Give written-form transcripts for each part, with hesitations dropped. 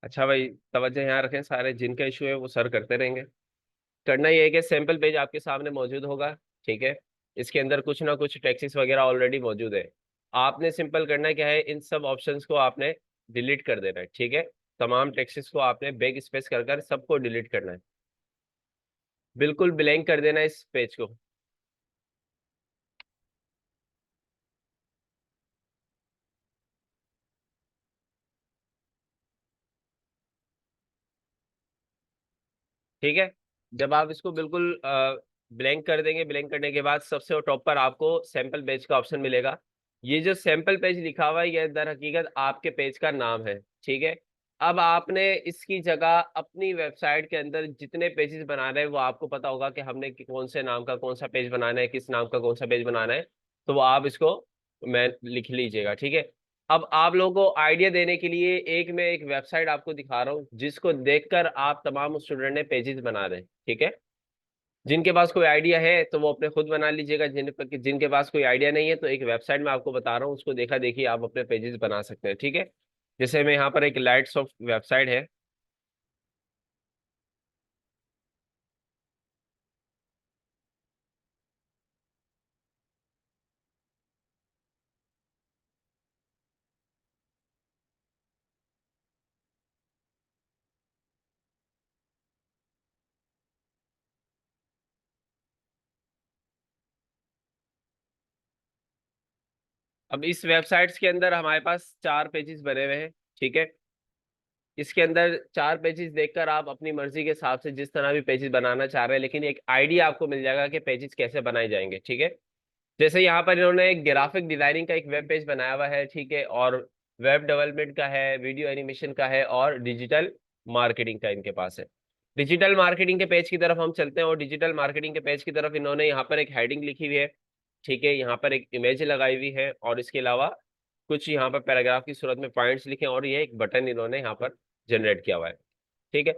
अच्छा भाई, तवज्जो यहाँ रखें, सारे जिनका इशू है वो सर करते रहेंगे। करना ये है कि सैंपल पेज आपके सामने मौजूद होगा, ठीक है। इसके अंदर कुछ ना कुछ टैक्सेस वगैरह ऑलरेडी मौजूद है। आपने सिंपल करना क्या है, इन सब ऑप्शंस को आपने डिलीट कर देना है, ठीक है। तमाम टैक्सेस को आपने बैक स्पेस कर कर सबको डिलीट करना है। बिल्कुल ब्लैंक कर देना है इस पेज को। ठीक है। जब आप इसको बिल्कुल ब्लैंक कर देंगे, ब्लैंक करने के बाद सबसे टॉप पर आपको सैंपल पेज का ऑप्शन मिलेगा। ये जो सैंपल पेज लिखा हुआ है ये दर हकीकत आपके पेज का नाम है, ठीक है। अब आपने इसकी जगह अपनी वेबसाइट के अंदर जितने पेजेस बनाने हैं वो आपको पता होगा कि हमने कौन से नाम का कौन सा पेज बनाना है, किस नाम का कौन सा पेज बनाना है। तो वो आप इसको मैं लिख लीजिएगा, ठीक है। अब आप लोगों को आइडिया देने के लिए एक मैं एक वेबसाइट आपको दिखा रहा हूँ जिसको देखकर आप तमाम स्टूडेंट ने पेजेस बना रहे हैं, ठीक है। जिनके पास कोई आइडिया है तो वो अपने खुद बना लीजिएगा, जिनके पास कोई आइडिया नहीं है तो एक वेबसाइट में आपको बता रहा हूँ, उसको देखा देखिए आप अपने पेजेस बना सकते हैं, ठीक है। जैसे मैं यहाँ पर एक लाइट सॉफ्ट वेबसाइट है। अब इस वेबसाइट्स के अंदर हमारे पास 4 पेजेस बने हुए हैं, ठीक है। इसके अंदर 4 पेजेस देखकर आप अपनी मर्जी के हिसाब से जिस तरह भी पेजेस बनाना चाह रहे हैं, लेकिन एक आइडिया आपको मिल जाएगा कि पेजेस कैसे बनाए जाएंगे, ठीक है। जैसे यहाँ पर इन्होंने एक ग्राफिक डिजाइनिंग का एक वेब पेज बनाया हुआ है, ठीक है। और वेब डेवलपमेंट का है, वीडियो एनिमेशन का है और डिजिटल मार्केटिंग का इनके पास है। डिजिटल मार्केटिंग के पेज की तरफ हम चलते हैं, और डिजिटल मार्केटिंग के पेज की तरफ इन्होंने यहाँ पर एक हेडिंग लिखी हुई है, ठीक है। यहाँ पर एक इमेज लगाई हुई है और इसके अलावा कुछ यहाँ पर पैराग्राफ की सूरत में पॉइंट्स लिखे हैं, और ये एक बटन इन्होंने यहाँ पर जनरेट किया हुआ है, ठीक है।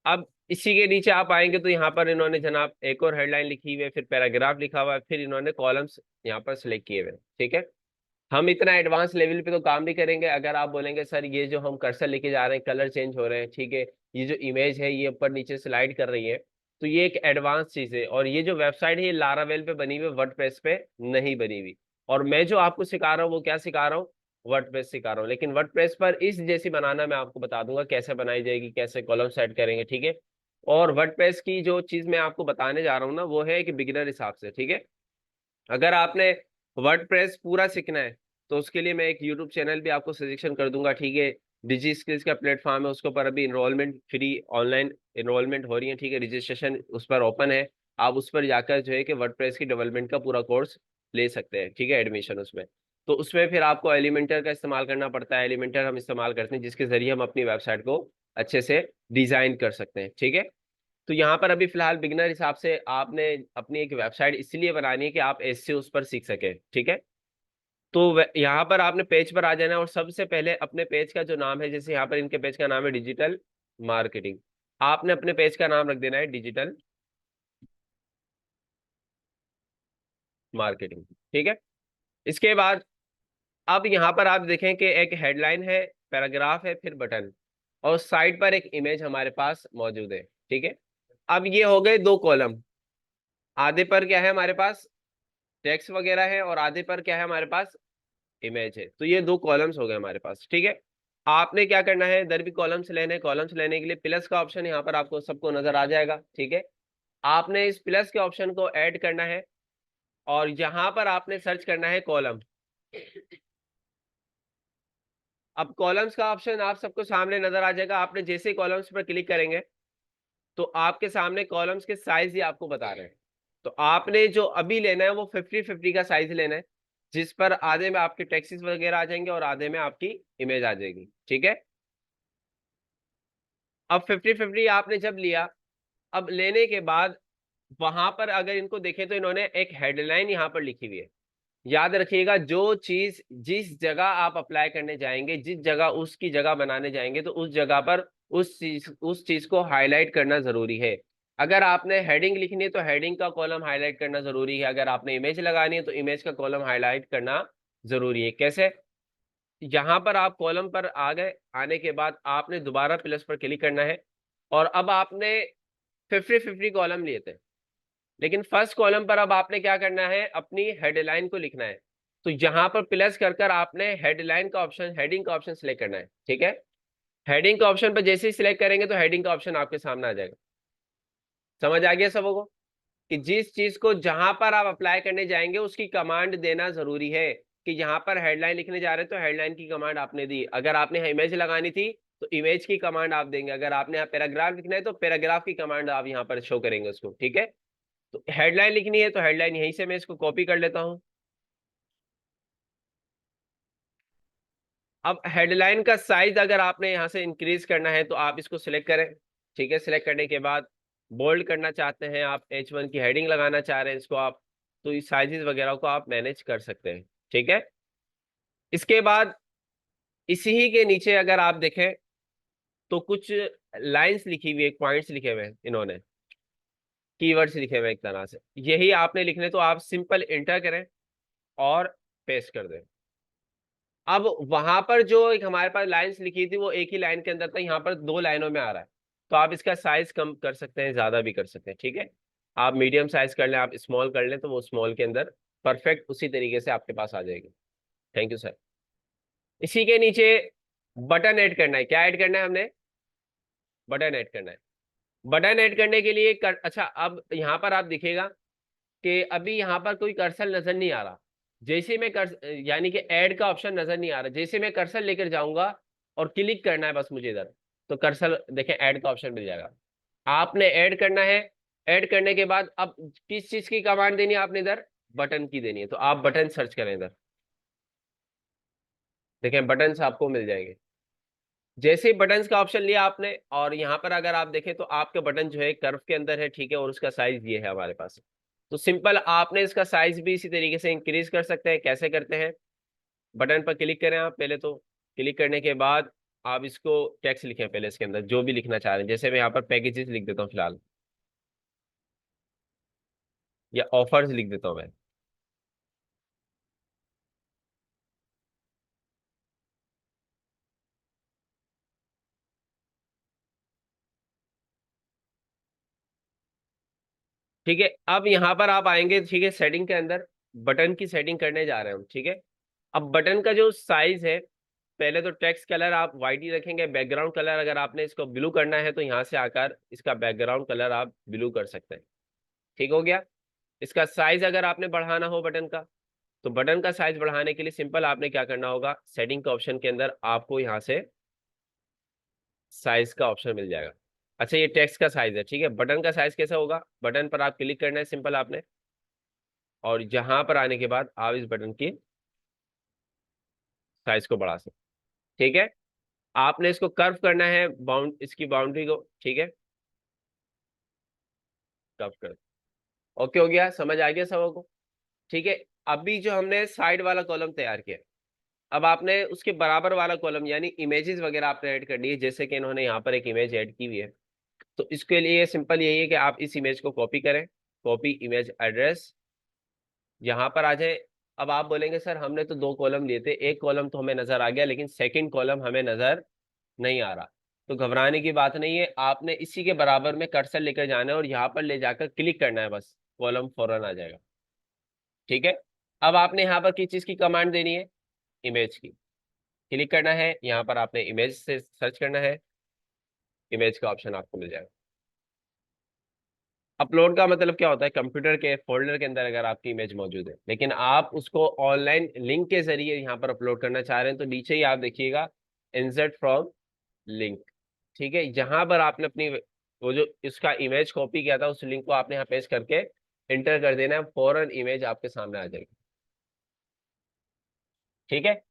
अब इसी के नीचे आप आएंगे तो यहाँ पर इन्होंने जनाब एक और हेडलाइन लिखी हुई है, फिर पैराग्राफ लिखा हुआ है, फिर इन्होंने कॉलम्स यहाँ पर सिलेक्ट किए हुए हैं, ठीक है। हम इतना एडवांस लेवल पे तो काम नहीं करेंगे। अगर आप बोलेंगे सर ये जो हम कर्सर लेके जा रहे हैं कलर चेंज हो रहे हैं, ठीक है, ये जो इमेज है ये ऊपर नीचे स्लाइड कर रही है, तो ये एक एडवांस चीज है। और ये जो वेबसाइट है ये लारावेल पे बनी हुई है, वर्डप्रेस पे नहीं बनी हुई। और मैं जो आपको सिखा रहा हूँ वो क्या सिखा रहा हूँ, वर्डप्रेस सिखा रहा हूँ। लेकिन वर्डप्रेस पर इस जैसी बनाना मैं आपको बता दूंगा कैसे बनाई जाएगी, कैसे कॉलम सेट करेंगे, ठीक है। और वर्डप्रेस की जो चीज मैं आपको बताने जा रहा हूँ ना वो है कि बिगिनर हिसाब से, ठीक है। अगर आपने वर्डप्रेस पूरा सीखना है तो उसके लिए मैं एक यूट्यूब चैनल भी आपको सजेशन कर दूंगा, ठीक है। डिजी स्किल्स का प्लेटफॉर्म है, उसके ऊपर अभी इनरोलमेंट फ्री ऑनलाइन इनरोलमेंट हो रही है, ठीक है। रजिस्ट्रेशन उस पर ओपन है। आप उस पर जाकर जो है कि वर्डप्रेस की डेवलपमेंट का पूरा कोर्स ले सकते हैं, ठीक है, एडमिशन उसमें। तो उसमें फिर आपको एलिमेंटर का इस्तेमाल करना पड़ता है। एलिमेंटर हम इस्तेमाल करते हैं जिसके जरिए हम अपनी वेबसाइट को अच्छे से डिजाइन कर सकते हैं, ठीक है। तो यहाँ पर अभी फिलहाल बिगनर हिसाब से आपने अपनी एक वेबसाइट इसलिए बनानी है कि आप ऐसे उस पर सीख सके, ठीक है। तो यहाँ पर आपने पेज पर आ जाना है और सबसे पहले अपने पेज का जो नाम है, जैसे यहाँ पर इनके पेज का नाम है डिजिटल मार्केटिंग, आपने अपने पेज का नाम रख देना है डिजिटल मार्केटिंग, ठीक है। इसके बाद अब यहाँ पर आप देखें कि एक हेडलाइन है, पैराग्राफ है, फिर बटन, और साइड पर एक इमेज हमारे पास मौजूद है, ठीक है। अब ये हो गए 2 कॉलम। आधे पर क्या है हमारे पास, टेक्स्ट वगैरह है, और आधे पर क्या है हमारे पास, इमेज है। तो ये 2 कॉलम्स हो गए हमारे पास, ठीक है। आपने क्या करना है, इधर भी कॉलम्स लेने, कॉलम्स लेने के लिए प्लस का ऑप्शन यहाँ पर आपको सबको नजर आ जाएगा, ठीक है। आपने इस प्लस के ऑप्शन को ऐड करना है और यहाँ पर आपने सर्च करना है कॉलम। अब कॉलम्स का ऑप्शन आप सबको सामने नजर आ जाएगा। आपने जैसे ही कॉलम्स पर क्लिक करेंगे तो आपके सामने कॉलम्स के साइज ही आपको बता रहे हैं। तो आपने जो अभी लेना है वो 50-50 का साइज लेना है, जिस पर आधे में आपके टेक्स्ट वगैरह आ जाएंगे और आधे में आपकी इमेज आ जाएगी, ठीक है। अब 50-50 आपने जब लिया, अब लेने के बाद वहां पर अगर इनको देखें तो इन्होंने एक हेडलाइन यहाँ पर लिखी हुई है। याद रखिएगा, जो चीज जिस जगह आप अप्लाई करने जाएंगे, जिस जगह उसकी जगह बनाने जाएंगे तो उस जगह पर उस चीज को हाईलाइट करना जरूरी है। अगर आपने हेडिंग लिखनी है तो हेडिंग का कॉलम हाईलाइट करना जरूरी है। अगर आपने इमेज लगानी है तो इमेज का कॉलम हाईलाइट करना जरूरी है। कैसे, यहाँ पर आप कॉलम पर आ गए, आने के बाद आपने दोबारा प्लस पर क्लिक करना है, और अब आपने 50-50 कॉलम लिए थे, लेकिन फर्स्ट कॉलम पर अब आपने क्या करना है, अपनी हेडलाइन को लिखना है। तो यहां पर प्लस कर कर आपने हेडलाइन का ऑप्शन, हेडिंग का ऑप्शन सिलेक्ट करना है, ठीक है। हेडिंग का ऑप्शन पर जैसे ही सिलेक्ट करेंगे तो हेडिंग का ऑप्शन आपके सामने आ जाएगा। समझ आ गया सबको कि जिस चीज को जहां पर आप अप्लाई करने जाएंगे उसकी कमांड देना जरूरी है। कि यहाँ पर हेडलाइन लिखने जा रहे हैं तो हेडलाइन की कमांड आपने दी, अगर आपने इमेज लगानी थी तो इमेज की कमांड आप देंगे, अगर आपने यहाँ पैराग्राफ लिखना है तो पैराग्राफ की कमांड आप यहाँ पर शो करेंगे उसको, ठीक है। तो हेडलाइन लिखनी है तो हेडलाइन यहीं से मैं इसको कॉपी कर लेता हूं। अब हेडलाइन का साइज अगर आपने यहाँ से इंक्रीज करना है तो आप इसको सिलेक्ट करें, ठीक है। सिलेक्ट करने के बाद बोल्ड करना चाहते हैं आप, H1 की हेडिंग लगाना चाह रहे हैं इसको आप, तो इस साइजेस वगैरह को आप मैनेज कर सकते हैं, ठीक है। इसके बाद इसी ही के नीचे अगर आप देखें तो कुछ लाइंस लिखी हुई है, पॉइंट्स लिखे हुए हैं इन्होंने, कीवर्ड्स लिखे हुए हैं एक तरह से, यही आपने लिखने, तो आप सिंपल इंटर करें और पेस्ट कर दें। अब वहां पर जो एक हमारे पास लाइंस लिखी थी वो एक ही लाइन के अंदर था, यहाँ पर 2 लाइनों में आ रहा है, तो आप इसका साइज कम कर सकते हैं, ज्यादा भी कर सकते हैं, ठीक है। आप मीडियम साइज कर लें, आप स्मॉल कर लें, तो वो स्मॉल के अंदर परफेक्ट उसी तरीके से आपके पास आ जाएगी। Thank you sir. इसी के नीचे बटन ऐड करना है, क्या ऐड करना है हमने, बटन ऐड करना है। बटन ऐड करने के लिए अच्छा, अब यहाँ पर आप दिखेगा कि अभी यहाँ पर कोई कर्सर नजर नहीं आ रहा, जैसे मैं यानी कि ऐड का ऑप्शन नजर नहीं आ रहा, जैसे मैं कर्सर लेकर जाऊंगा और क्लिक करना है बस मुझे इधर, तो कर्सर देखें ऐड का ऑप्शन मिल जाएगा। आपने ऐड करना है, ऐड करने के बाद अब किस चीज की कमांड देनी है आपने इधर, बटन की देनी है, तो आप बटन सर्च करें इधर, देखें बटन आपको मिल जाएंगे। जैसे ही बटन्स का ऑप्शन लिया आपने, और यहाँ पर अगर आप देखें तो आपके बटन जो है कर्व के अंदर है, ठीक है, और उसका साइज ये है हमारे पास। तो सिंपल आपने इसका साइज भी इसी तरीके से इंक्रीज कर सकते हैं। कैसे करते हैं, बटन पर क्लिक करें आप पहले, तो क्लिक करने के बाद आप इसको टेक्स्ट लिखें पहले, इसके अंदर जो भी लिखना चाह रहे हैं, जैसे मैं यहाँ पर पैकेजेस लिख देता हूँ फिलहाल, या ऑफर्स लिख देता हूँ मैं, ठीक है। अब यहाँ पर आप आएंगे, ठीक है, सेटिंग के अंदर बटन की सेटिंग करने जा रहे हैं हम, ठीक है। अब बटन का जो साइज है, पहले तो टेक्स्ट कलर आप वाइट ही रखेंगे, बैकग्राउंड कलर अगर आपने इसको ब्लू करना है तो यहाँ से आकर इसका बैकग्राउंड कलर आप ब्लू कर सकते हैं, ठीक हो गया। इसका साइज अगर आपने बढ़ाना हो बटन का, तो बटन का साइज बढ़ाने के लिए सिंपल आपने क्या करना होगा, सेटिंग के ऑप्शन के अंदर आपको यहाँ से साइज का ऑप्शन मिल जाएगा। अच्छा, ये टेक्स्ट का साइज है, ठीक है। बटन का साइज कैसा होगा, बटन पर आप क्लिक करना है सिंपल आपने, और जहां पर आने के बाद आप इस बटन की साइज को बढ़ा सकते, ठीक है। आपने इसको कर्व करना है, बाउंड इसकी बाउंड्री को, ठीक है, कर्व कर, ओके हो गया, समझ आ गया सबको, ठीक है। अभी जो हमने साइड वाला कॉलम तैयार किया, अब आपने उसके बराबर वाला कॉलम यानी इमेजेस वगैरह आपने ऐड करनी है, जैसे कि इन्होंने यहाँ पर एक इमेज ऐड की हुई है। तो इसके लिए सिंपल यही है कि आप इस इमेज को कॉपी करें, कॉपी इमेज एड्रेस, यहाँ पर आ जाए। अब आप बोलेंगे सर हमने तो 2 कॉलम लिए थे, एक कॉलम तो हमें नजर आ गया लेकिन सेकंड कॉलम हमें नजर नहीं आ रहा। तो घबराने की बात नहीं है, आपने इसी के बराबर में कर्सर लेकर जाना है और यहाँ पर ले जाकर क्लिक करना है, बस कॉलम फौरन आ जाएगा, ठीक है। अब आपने यहाँ पर किस चीज की कमांड देनी है, इमेज की, क्लिक करना है, यहाँ पर आपने इमेज से सर्च करना है, इमेज का ऑप्शन आपको मिल जाएगा। अपलोड का मतलब क्या होता है, कंप्यूटर के फोल्डर के अंदर अगर आपकी इमेज मौजूद है, लेकिन आप उसको ऑनलाइन लिंक के जरिए यहाँ पर अपलोड करना चाह रहे हैं, तो नीचे ही आप देखिएगा इंसर्ट फ्रॉम लिंक, ठीक है। जहां पर आपने अपनी वो जो इसका इमेज कॉपी किया था उस लिंक को आपने यहाँ पेस्ट करके इंटर कर देना है, फौरन इमेज आपके सामने आ जाएगी, ठीक है।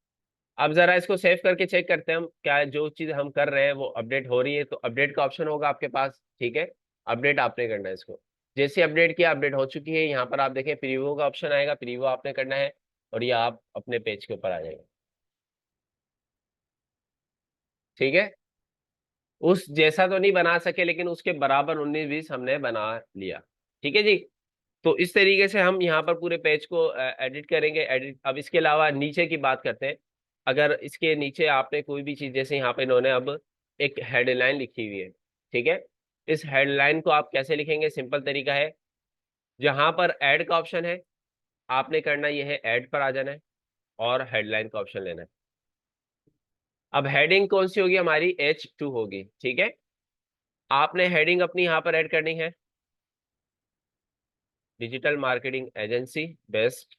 अब जरा इसको सेव करके चेक करते हैं हम, क्या जो चीज हम कर रहे हैं वो अपडेट हो रही है, तो अपडेट का ऑप्शन होगा आपके पास, ठीक है। अपडेट आपने करना है इसको, जैसे अपडेट किया अपडेट हो चुकी है, यहाँ पर आप देखें प्रीव्यू का ऑप्शन आएगा, प्रीव्यू आपने करना है और ये आप अपने पेज के ऊपर आ जाएगा, ठीक है। उस जैसा तो नहीं बना सके लेकिन उसके बराबर 19-20 हमने बना लिया, ठीक है जी। तो इस तरीके से हम यहाँ पर पूरे पेज को एडिट करेंगे। एडिट, अब इसके अलावा नीचे की बात करते हैं। अगर इसके नीचे आपने कोई भी चीज, जैसे यहाँ पे इन्होंने अब एक हेडलाइन लिखी हुई है, ठीक है, इस हेडलाइन को आप कैसे लिखेंगे? सिंपल तरीका है, जहां पर ऐड का ऑप्शन है आपने करना ये है ऐड पर आ जाना है और हेडलाइन का ऑप्शन लेना है। अब हेडिंग कौन सी होगी? हमारी H2 होगी, ठीक है। आपने हेडिंग अपनी यहां पर ऐड करनी है, डिजिटल मार्केटिंग एजेंसी बेस्ट।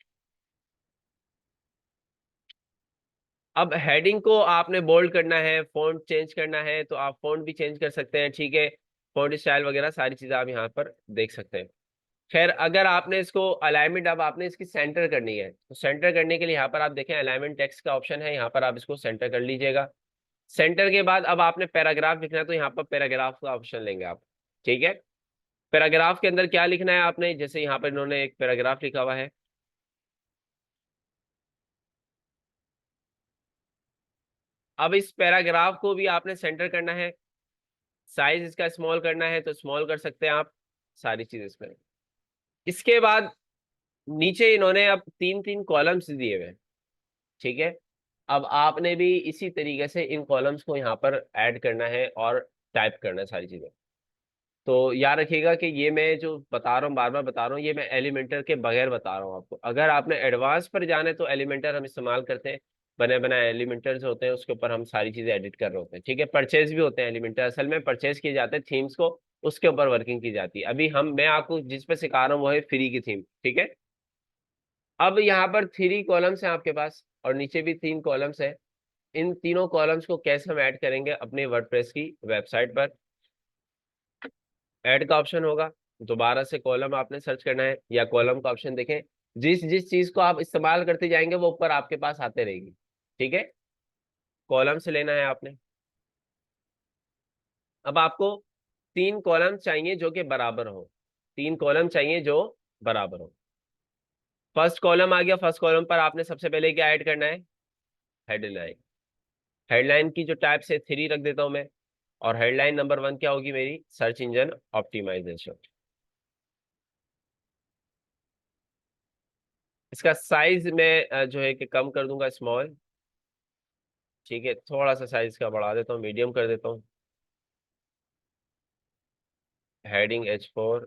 अब हेडिंग को आपने बोल्ड करना है, फॉन्ट चेंज करना है तो आप फॉन्ट भी चेंज कर सकते हैं, ठीक है। फॉन्ट स्टाइल वगैरह सारी चीजें आप यहाँ पर देख सकते हैं। खैर, अगर आपने इसको अलाइनमेंट, अब आपने इसकी सेंटर करनी है तो सेंटर करने के लिए यहाँ पर आप देखें अलाइनमेंट टेक्स्ट का ऑप्शन है, यहाँ पर आप इसको सेंटर कर लीजिएगा। सेंटर के बाद अब आपने पैराग्राफ लिखना है तो यहाँ पर पैराग्राफ का ऑप्शन लेंगे आप, ठीक है। पैराग्राफ के अंदर क्या लिखना है आपने? जैसे यहाँ पर इन्होंने एक पैराग्राफ लिखा हुआ है, अब इस पैराग्राफ को भी आपने सेंटर करना है, साइज इसका स्मॉल करना है तो स्मॉल कर सकते हैं आप, सारी चीज इसमें। इसके बाद नीचे इन्होंने अब तीन तीन कॉलम्स दिए हुए हैं, ठीक है। अब आपने भी इसी तरीके से इन कॉलम्स को यहाँ पर ऐड करना है और टाइप करना है सारी चीजें। तो याद रखिएगा कि ये मैं जो बता रहा हूँ, बार बार बता रहा हूँ, ये मैं एलिमेंटर के बगैर बता रहा हूँ आपको। अगर आपने एडवांस पर जाना है तो एलिमेंटर हम इस्तेमाल करते हैं, बने बनाए एलिमेंटर्स होते हैं, उसके ऊपर हम सारी चीजें एडिट कर रहे होते हैं, ठीक है। परचेज भी होते हैं एलिमेंटर, असल में परचेज किए जाते हैं थीम्स को, उसके ऊपर वर्किंग की जाती है। अभी मैं आपको जिस पे सिखा रहा हूँ वो है फ्री की थीम, ठीक है। अब यहाँ पर 3 कॉलम्स हैं आपके पास और नीचे भी 3 कॉलम्स है। इन तीनों कॉलम्स को कैसे हम ऐड करेंगे अपने वर्डप्रेस की वेबसाइट पर? ऐड का ऑप्शन होगा, दोबारा से कॉलम आपने सर्च करना है या कॉलम का ऑप्शन देखें, जिस जिस चीज को आप इस्तेमाल करते जाएंगे वो ऊपर आपके पास आते रहेगी, ठीक है। कॉलम से लेना है आपने। अब आपको 3 कॉलम चाहिए जो कि बराबर हो, 3 कॉलम चाहिए जो बराबर हो। फर्स्ट कॉलम आ गया, फर्स्ट कॉलम पर आपने सबसे पहले क्या ऐड करना है? हेडलाइन। हेडलाइन की जो टाइप्स है 3 रख देता हूं मैं, और हेडलाइन नंबर 1 क्या होगी मेरी? Search engine optimisation. इसका साइज मैं जो है कि कम कर दूंगा, स्मॉल, ठीक है। थोड़ा सा साइज का बढ़ा देता हूँ, मीडियम कर देता हूँ। Heading H4।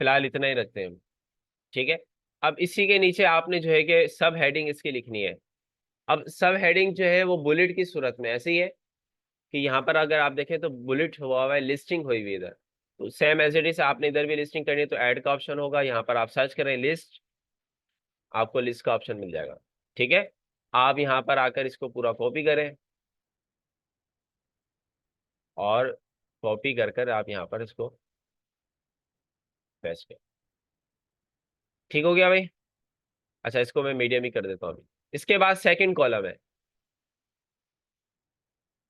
फिलहाल इतना ही रखते हैं हम, ठीक है। अब इसी के नीचे आपने जो है कि सब हेडिंग इसकी लिखनी है। अब सब हेडिंग जो है वो बुलेट की सूरत में ऐसे ही है कि यहाँ पर अगर आप देखें तो बुलेट हुआ हुआ है, लिस्टिंग हुई हुई है इधर। तो सेम एज इट इज आपने इधर भी लिस्टिंग करनी है तो ऐड का ऑप्शन होगा, यहाँ पर आप सर्च करें लिस्ट, आपको लिस्ट का ऑप्शन मिल जाएगा, ठीक है। आप यहाँ पर आकर इसको पूरा कॉपी करें और कॉपी कर कर आप यहाँ पर इसको पेस्ट करें। ठीक हो गया भाई? अच्छा, इसको मैं मीडियम ही कर देता हूँ अभी। इसके बाद सेकंड कॉलम है।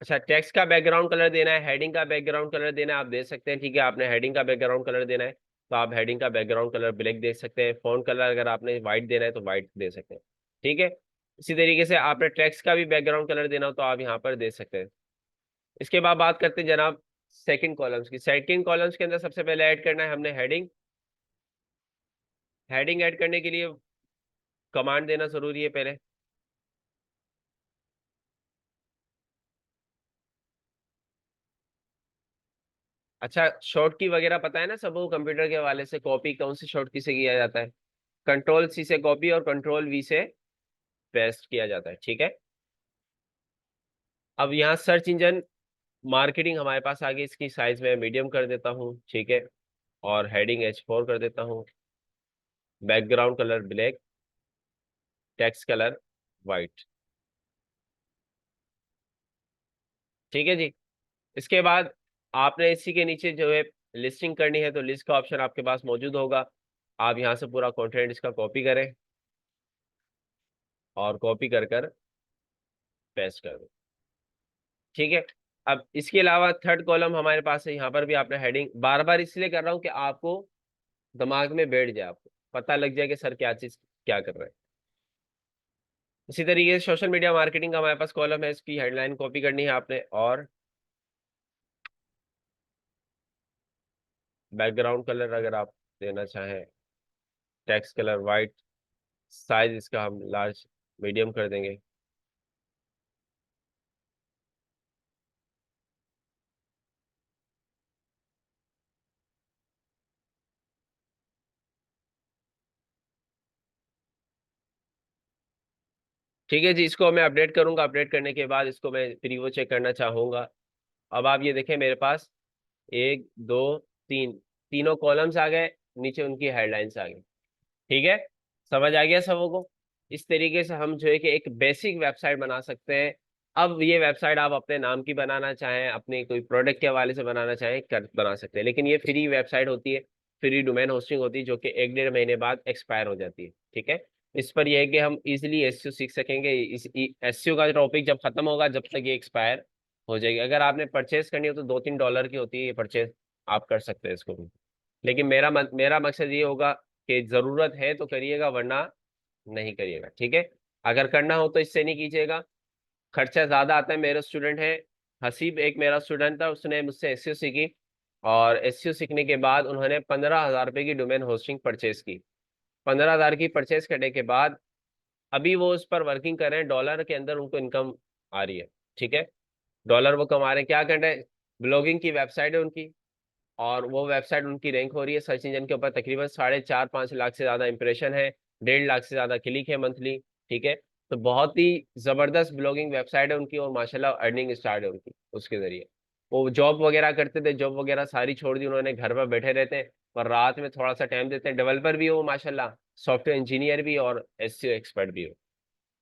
अच्छा, टेक्स्ट का बैकग्राउंड कलर देना है, हेडिंग का बैकग्राउंड कलर देना है, आप दे सकते हैं, ठीक है। आपने हेडिंग का बैकग्राउंड कलर देना है तो आप हेडिंग का बैकग्राउंड कलर ब्लैक दे सकते हैं। फॉन्ट कलर अगर आपने व्हाइट देना है तो व्हाइट दे सकते हैं, ठीक है। इसी तरीके से आपने टेक्स्ट का भी बैकग्राउंड कलर देना हो तो आप यहाँ पर दे सकते हैं। इसके बाद बात करते हैं जनाब सेकंड कॉलम्स की। सेकंड कॉलम्स के अंदर सबसे पहले ऐड करना है हमने हेडिंग। हेडिंग ऐड करने के लिए कमांड देना जरूरी है पहले। अच्छा, शॉर्ट की वगैरह पता है ना सबको, कंप्यूटर के हवाले से कॉपी कौन सी शॉर्ट की से किया जाता है? कंट्रोल C से कॉपी और कंट्रोल V से पेस्ट किया जाता है, ठीक है। अब यहाँ सर्च इंजन मार्केटिंग हमारे पास आगे, इसकी साइज में मीडियम कर देता हूँ, ठीक है। और हेडिंग H4 कर देता हूँ, background colour black, text colour white, ठीक है जी। इसके बाद आपने इसी के नीचे जो है लिस्टिंग करनी है तो लिस्ट का ऑप्शन आपके पास मौजूद होगा। आप यहाँ से पूरा कंटेंट इसका कॉपी करें और कॉपी कर कर पेस्ट कर दें, ठीक है। अब इसके अलावा थर्ड कॉलम हमारे पास है, यहाँ पर भी आपने हेडिंग, बार बार इसलिए कर रहा हूँ कि आपको दिमाग में बैठ जाए, आपको पता लग जाए कि सर क्या चीज क्या कर रहे हैं। इसी तरीके से सोशल मीडिया मार्केटिंग का हमारे पास कॉलम है, इसकी हेडलाइन कॉपी करनी है आपने, और बैकग्राउंड कलर अगर आप देना चाहें, टेक्स्ट कलर वाइट, साइज इसका हम लार्ज मीडियम कर देंगे। ठीक है जी, इसको मैं अपडेट करूंगा, अपडेट करने के बाद इसको मैं प्रीव्यू चेक करना चाहूंगा। अब आप ये देखें मेरे पास एक दो तीन, तीनों कॉलम्स आ गए, नीचे उनकी हेडलाइंस आ गई। ठीक है, समझ आ गया सबों को। इस तरीके से हम जो है कि एक बेसिक वेबसाइट बना सकते हैं। अब ये वेबसाइट आप अपने नाम की बनाना चाहें, अपने कोई प्रोडक्ट के हवाले से बनाना चाहें, कर बना सकते हैं, लेकिन ये फ्री वेबसाइट होती है, फ्री डोमेन होस्टिंग होती है, जो कि 1 डेढ़ महीने बाद एक्सपायर हो जाती है। ठीक है, इस पर यह है कि हम इजिली एसईओ सीख सकेंगे। इस एसईओ का टॉपिक जब खत्म होगा, जब तक ये एक्सपायर हो जाएगी। अगर आपने परचेज करनी हो तो $2-3 की होती है ये परचेज, आप कर सकते हैं इसको भी। लेकिन मेरा मकसद ये होगा कि जरूरत है तो करिएगा, वरना नहीं करिएगा। ठीक है, अगर करना हो तो इससे नहीं कीजिएगा, खर्चा ज्यादा आता है। मेरा स्टूडेंट है हसीब, एक मेरा स्टूडेंट था, उसने मुझसे एसईओ सीखी, और एसईओ सीखने के बाद उन्होंने 15,000 रुपए की डोमेन होस्टिंग परचेज की। 15,000 की परचेज करने के बाद अभी वो उस पर वर्किंग कर रहे हैं, डॉलर के अंदर उनको इनकम आ रही है। ठीक है, डॉलर वो कमा रहे हैं, क्या कर रहे हैं, ब्लॉगिंग की वेबसाइट है उनकी, और वो वेबसाइट उनकी रैंक हो रही है सर्च इंजन के ऊपर, तकरीबन 4.5-5 लाख से ज्यादा इंप्रेशन है, 1.5 लाख से ज्यादा क्लिक है मंथली। ठीक है, तो बहुत ही जबरदस्त ब्लॉगिंग वेबसाइट है उनकी, और माशाल्लाह अर्निंग स्टार्ट है उनकी उसके जरिए। वो जॉब वगैरह करते थे, जॉब वगैरह सारी छोड़ दी उन्होंने, घर पर बैठे रहते हैं, पर रात में थोड़ा सा टाइम देते हैं। डेवलपर भी हो माशाल्लाह, सॉफ्टवेयर इंजीनियर भी, और एसईओ एक्सपर्ट भी हो।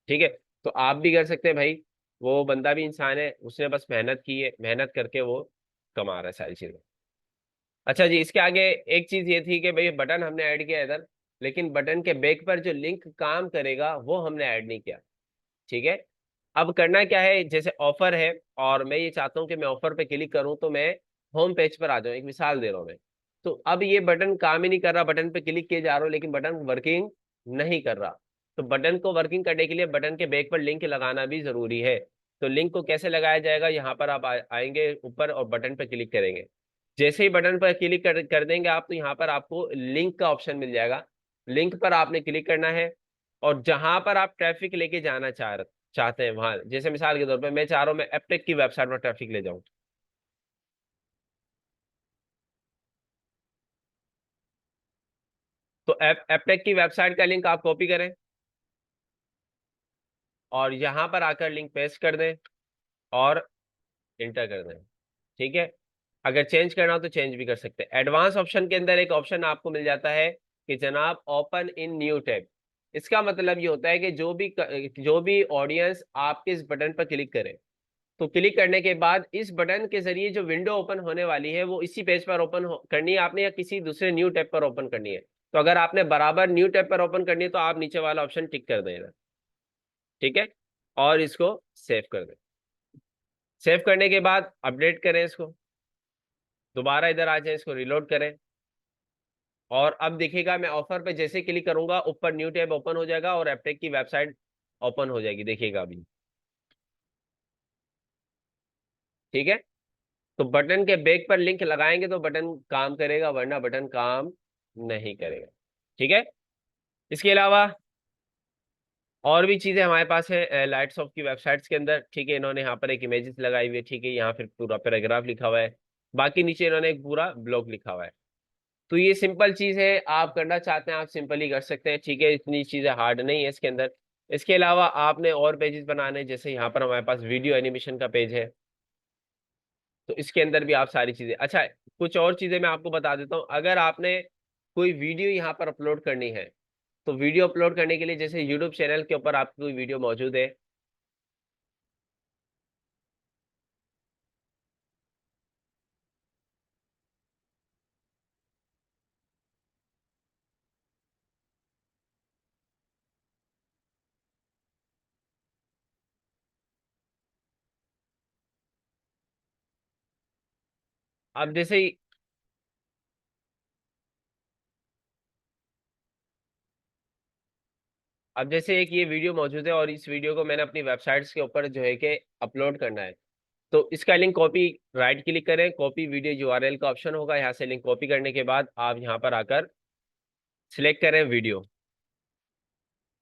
ठीक है, तो आप भी कर सकते हैं भाई। वो बंदा भी इंसान है, उसने बस मेहनत की है, मेहनत करके वो कमा रहा है सारी चीजें। अच्छा जी, इसके आगे एक चीज ये थी कि भाई बटन हमने ऐड किया इधर, लेकिन बटन के बैक पर जो लिंक काम करेगा वो हमने ऐड नहीं किया। ठीक है, अब करना क्या है, जैसे ऑफर है, और मैं ये चाहता हूँ कि मैं ऑफर पे क्लिक करूँ तो मैं होम पेज पर आ जाऊँ, एक मिसाल दे रहा हूँ मैं। तो अब ये बटन काम ही नहीं कर रहा, बटन पे क्लिक किए जा रहा हूँ लेकिन बटन वर्किंग नहीं कर रहा। तो बटन को वर्किंग करने के लिए बटन के बैक पर लिंक लगाना भी जरूरी है। तो लिंक को कैसे लगाया जाएगा, यहाँ पर आप आएंगे ऊपर और बटन पर क्लिक करेंगे। जैसे ही बटन पर क्लिक कर देंगे आप, तो यहाँ पर आपको लिंक का ऑप्शन मिल जाएगा। लिंक पर आपने क्लिक करना है, और जहां पर आप ट्रैफिक लेके जाना चाहते हैं वहां, जैसे मिसाल के तौर पे मैं चाह रहा हूँ मैं एपटेक की वेबसाइट पर ट्रैफिक ले जाऊं, तो एपटेक की वेबसाइट का लिंक आप कॉपी करें, और यहां पर आकर लिंक पेस्ट कर दें, और इंटर कर दें। ठीक है, अगर चेंज करना हो तो चेंज भी कर सकते हैं। एडवांस ऑप्शन के अंदर एक ऑप्शन आपको मिल जाता है कि जनाब ओपन इन न्यू टैब। इसका मतलब ये होता है कि जो भी ऑडियंस आपके इस बटन पर क्लिक करे, तो क्लिक करने के बाद इस बटन के जरिए जो विंडो ओपन होने वाली है वो इसी पेज पर ओपन करनी है आपने, या किसी दूसरे न्यू टैब पर ओपन करनी है। तो अगर आपने बराबर न्यू टैब पर ओपन करनी है तो आप नीचे वाला ऑप्शन टिक कर देना। ठीक है, और इसको सेव कर दें। सेव करने के बाद अपडेट करें इसको, दोबारा इधर आ जाए, इसको रिलोड करें, और अब देखिएगा मैं ऑफर पे जैसे क्लिक करूंगा ऊपर न्यू टैब ओपन हो जाएगा और एपटेक की वेबसाइट ओपन हो जाएगी, देखिएगा अभी। ठीक है, तो बटन के बैक पर लिंक लगाएंगे तो बटन काम करेगा, वरना बटन काम नहीं करेगा। ठीक है, इसके अलावा और भी चीजें हमारे पास है लाइट्स ऑफ की वेबसाइट्स के अंदर। ठीक है, इन्होंने यहाँ पर एक इमेजेस लगाई हुई है, ठीक है, यहाँ फिर पूरा पैराग्राफ लिखा हुआ है, बाकी नीचे इन्होंने एक पूरा ब्लॉग लिखा हुआ है। तो ये सिंपल चीज है, आप करना चाहते हैं आप सिंपल ही कर सकते हैं। ठीक है, इतनी चीजें हार्ड नहीं है इसके अंदर। इसके अलावा आपने और पेजेस बनाने, जैसे यहाँ पर हमारे पास वीडियो एनिमेशन का पेज है, तो इसके अंदर भी आप सारी चीजें, अच्छा कुछ और चीजें मैं आपको बता देता हूँ। अगर आपने कोई वीडियो यहाँ पर अपलोड करनी है, तो वीडियो अपलोड करने के लिए जैसे यूट्यूब चैनल के ऊपर आपकी कोई वीडियो मौजूद है, अब जैसे ही अब जैसे एक ये वीडियो मौजूद है और इस वीडियो को मैंने अपनी वेबसाइट्स के ऊपर जो है कि अपलोड करना है, तो इसका लिंक कॉपी, राइट क्लिक करें, कॉपी वीडियो यूआरएल का ऑप्शन होगा, यहाँ से लिंक कॉपी करने के बाद आप यहाँ पर आकर सिलेक्ट करें वीडियो,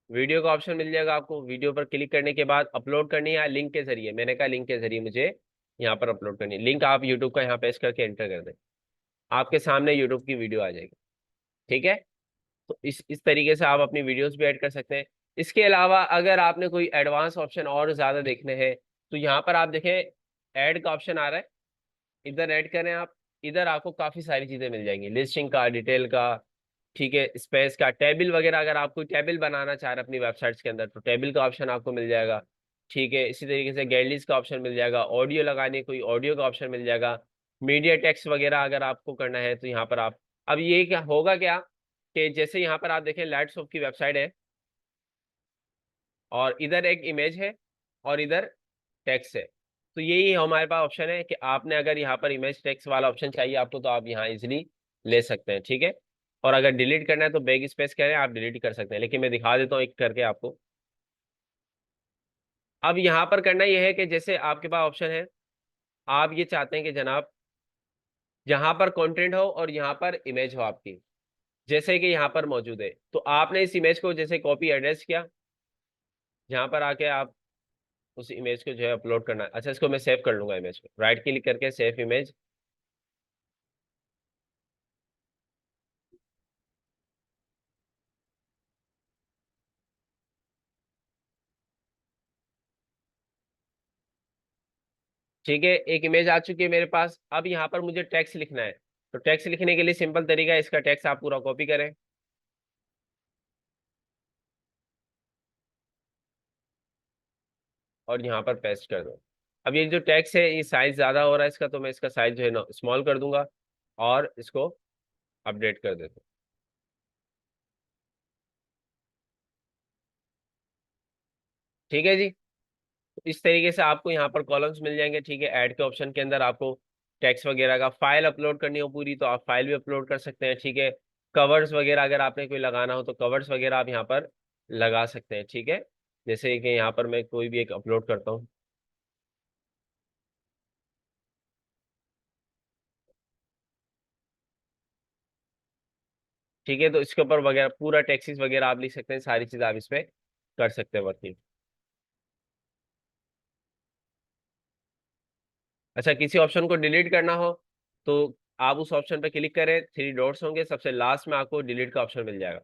वीडियो का ऑप्शन मिल जाएगा आपको। वीडियो पर क्लिक करने के बाद अपलोड करनी है लिंक के जरिए, मैंने कहा लिंक के जरिए मुझे यहाँ पर अपलोड करनी है। लिंक आप यूट्यूब का यहाँ पेस्ट करके एंटर कर दें, आपके सामने यूट्यूब की वीडियो आ जाएगी। ठीक है, तो इस तरीके से आप अपनी वीडियोस भी ऐड कर सकते हैं। इसके अलावा अगर आपने कोई एडवांस ऑप्शन और ज्यादा देखने हैं, तो यहाँ पर आप देखें ऐड का ऑप्शन आ रहा है, इधर ऐड करें आप। इधर आपको काफी सारी चीजें मिल जाएंगी, लिस्टिंग का, डिटेल का, ठीक है, स्पेस का, टेबल वगैरह। अगर आप कोई टेबल बनाना चाह रहे हैं अपनी वेबसाइट्स के अंदर, तो टेबल का ऑप्शन आपको मिल जाएगा। ठीक है, इसी तरीके से गैलरीज का ऑप्शन मिल जाएगा, ऑडियो लगाने कोई ऑडियो का ऑप्शन मिल जाएगा, मीडिया टेक्स्ट वगैरह अगर आपको करना है तो यहाँ पर आप। अब ये क्या होगा क्या कि जैसे यहाँ पर आप देखें लाइटसॉफ्ट की वेबसाइट है और इधर एक इमेज है और इधर टेक्स्ट है, तो यही हमारे पास ऑप्शन है कि आपने अगर यहाँ पर इमेज टेक्स्ट वाला ऑप्शन चाहिए आपको, तो आप यहाँ इजिली ले सकते हैं। ठीक है, और अगर डिलीट करना है तो बैक स्पेस करें, आप डिलीट कर सकते हैं, लेकिन मैं दिखा देता हूँ एक करके आपको। अब यहाँ पर करना यह है कि जैसे आपके पास ऑप्शन है, आप ये चाहते हैं कि जनाब यहाँ पर कंटेंट हो और यहाँ पर इमेज हो आपकी, जैसे कि यहाँ पर मौजूद है, तो आपने इस इमेज को जैसे कॉपी एड्रेस किया, यहाँ पर आके आप उस इमेज को जो है अपलोड करना है। अच्छा, इसको मैं सेव कर लूंगा इमेज को, राइट क्लिक करके सेव इमेज। ठीक है, एक इमेज आ चुकी है मेरे पास। अब यहाँ पर मुझे टेक्स्ट लिखना है, तो टेक्स्ट लिखने के लिए सिंपल तरीका है, इसका टेक्स्ट आप पूरा कॉपी करें और यहाँ पर पेस्ट कर दो। अब ये जो टेक्स्ट है ये साइज ज्यादा हो रहा है इसका, तो मैं इसका साइज जो है ना स्मॉल कर दूंगा और इसको अपडेट कर देता हूँ। ठीक है जी, तो इस तरीके से आपको यहाँ पर कॉलम्स मिल जाएंगे। ठीक है, ऐड के ऑप्शन के अंदर आपको टेक्स्ट वगैरह का फाइल अपलोड करनी हो पूरी, तो आप फाइल भी अपलोड कर सकते हैं। ठीक है, कवर्स वगैरह अगर आपने कोई लगाना हो तो कवर्स वगैरह आप यहाँ पर लगा सकते हैं। ठीक है, जैसे कि यहाँ पर मैं कोई भी एक अपलोड करता हूँ। ठीक है, तो इसके ऊपर वगैरह पूरा टैक्सीज वगैरह आप लिख सकते हैं, सारी चीज आप इस पे कर सकते हैं वर्किंग। अच्छा, किसी ऑप्शन को डिलीट करना हो तो आप उस ऑप्शन पे क्लिक करें, थ्री डॉट्स होंगे, सबसे लास्ट में आपको डिलीट का ऑप्शन मिल जाएगा।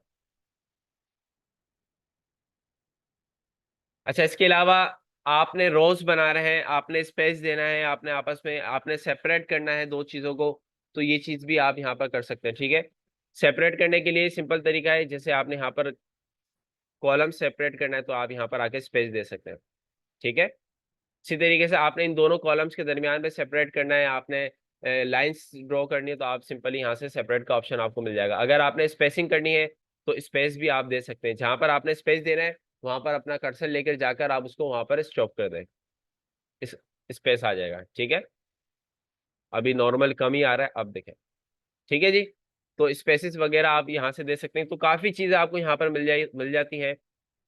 अच्छा, इसके अलावा आपने रोज बना रहे हैं, आपने स्पेस देना है, आपने आपस में आपने सेपरेट करना है दो चीजों को, तो ये चीज भी आप यहाँ पर कर सकते हैं। ठीक है, सेपरेट करने के लिए सिंपल तरीका है, जैसे आपने यहाँ पर कॉलम सेपरेट करना है तो आप यहाँ पर आके स्पेस दे सकते हैं। ठीक है, इसी तरीके से आपने इन दोनों कॉलम्स के दरमियान में सेपरेट करना है, आपने लाइंस ड्रॉ करनी है, तो आप सिंपली यहाँ से सेपरेट का ऑप्शन आपको मिल जाएगा। अगर आपने स्पेसिंग करनी है तो स्पेस भी आप दे सकते हैं, जहां पर आपने स्पेस देना है वहां पर अपना कर्सर लेकर जाकर आप उसको वहां पर स्टॉप कर दें, इस स्पेस आ जाएगा। ठीक है, अभी नॉर्मल कम ही आ रहा है, अब देखें। ठीक है जी, तो स्पेसिस वगैरह आप यहाँ से दे सकते हैं, तो काफी चीजें आपको यहाँ पर मिल जाती हैं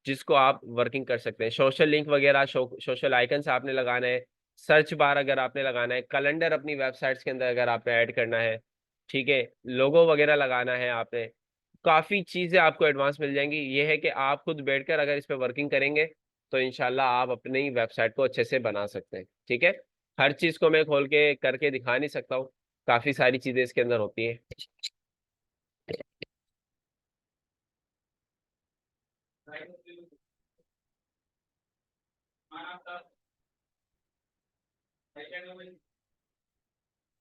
जिसको आप वर्किंग कर सकते हैं। सोशल लिंक वगैरह, सोशल आइकन्स आपने लगाना है, सर्च बार अगर आपने लगाना है, कैलेंडर अपनी वेबसाइट्स के अंदर अगर आपने ऐड करना है, ठीक है, लोगो वगैरह लगाना है आपने, काफी चीजें आपको एडवांस मिल जाएंगी। ये है कि आप खुद बैठकर अगर इस पे वर्किंग करेंगे तो इनशाला आप अपनी वेबसाइट को अच्छे से बना सकते हैं। ठीक है, हर चीज को मैं खोल के करके दिखा नहीं सकता हूँ, काफी सारी चीजें इसके अंदर होती है।